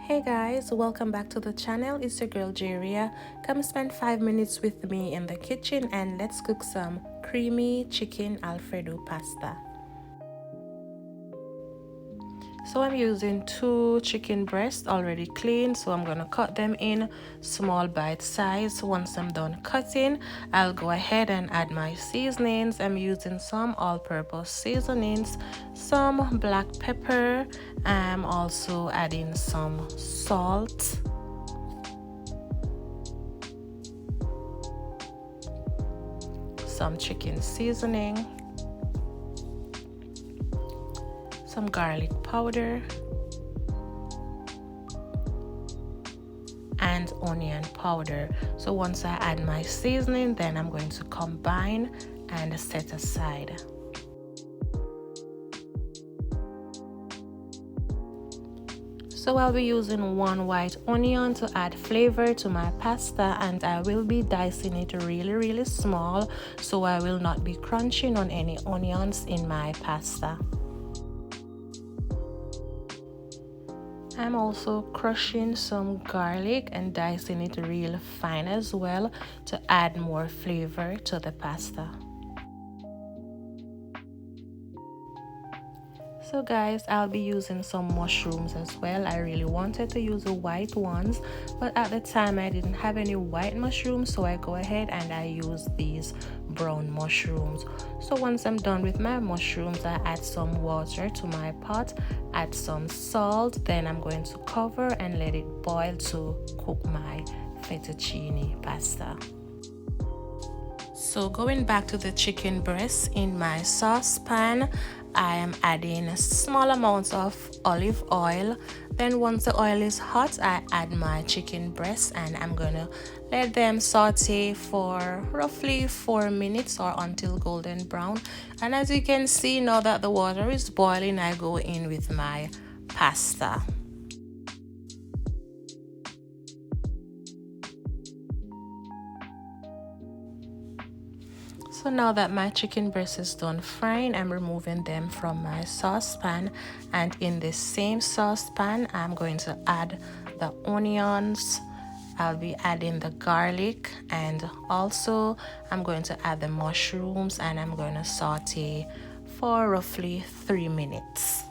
Hey guys, welcome back to the channel. It's your girl Jayria. Come spend 5 minutes with me in the kitchen and let's cook some creamy chicken Alfredo pasta. So I'm using 2 chicken breasts already cleaned, so I'm gonna cut them in small bite size. Once I'm done cutting, I'll go ahead and add my seasonings. I'm using some all-purpose seasonings, some black pepper. I'm also adding some salt, some chicken seasoning, some garlic powder, and onion powder. So once I add my seasoning, then I'm going to combine and set aside. So I'll be using 1 white onion to add flavor to my pasta, and I will be dicing it really small so I will not be crunching on any onions in my pasta. I'm also crushing some garlic and dicing it real fine as well to add more flavor to the pasta. So guys, I'll be using some mushrooms as well. I really wanted to use the white ones, but at the time I didn't have any white mushrooms, so I go ahead and I use these brown mushrooms. So once I'm done with my mushrooms, I add some water to my pot, add some salt, then I'm going to cover and let it boil to cook my fettuccine pasta. So going back to the chicken breast, in my saucepan I am adding a small amount of olive oil. Then once the oil is hot, I add my chicken breast and I'm gonna let them saute for roughly 4 minutes or until golden brown. And as you can see, now that the water is boiling, I go in with my pasta. So now that my chicken breast is done frying, I'm removing them from my saucepan, and in this same saucepan I'm going to add the onions. I'll be adding the garlic, and also I'm going to add the mushrooms, and I'm going to saute for roughly 3 minutes.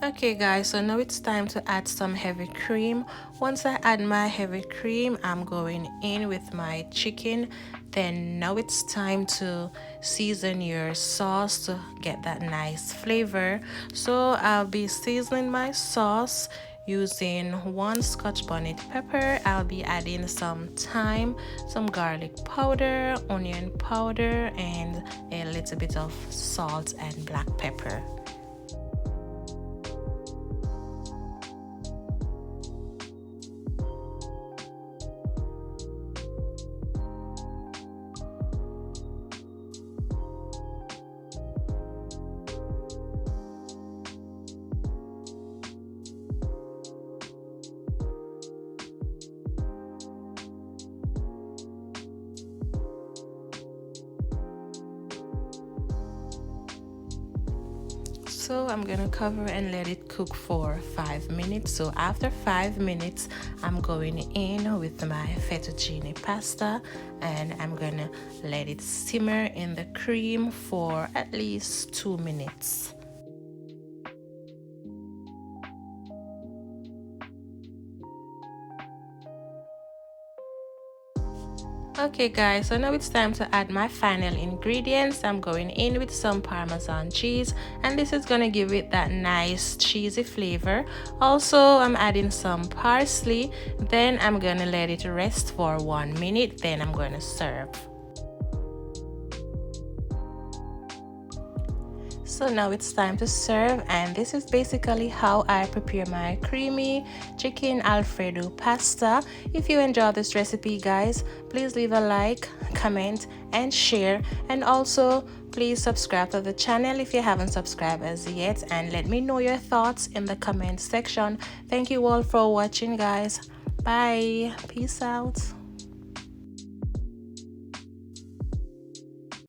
Okay guys, so now it's time to add some heavy cream. Once I add my heavy cream, I'm going in with my chicken. Then now it's time to season your sauce to get that nice flavor. So I'll be seasoning my sauce using 1 Scotch bonnet pepper. I'll be adding some thyme, some garlic powder, onion powder, and a little bit of salt and black pepper. So I'm gonna cover and let it cook for 5 minutes. So after 5 minutes, I'm going in with my fettuccine pasta and I'm gonna let it simmer in the cream for at least 2 minutes. Okay guys, so now it's time to add my final ingredients. I'm going in with some Parmesan cheese, and this is gonna give it that nice cheesy flavor. Also, I'm adding some parsley. Then I'm gonna let it rest for 1 minute, then I'm gonna serve. So now it's time to serve, and this is basically how I prepare my creamy chicken Alfredo pasta. If you enjoyed this recipe guys, please leave a like, comment and share, and also please subscribe to the channel if you haven't subscribed as yet, and let me know your thoughts in the comment section. Thank you all for watching guys. Bye, peace out.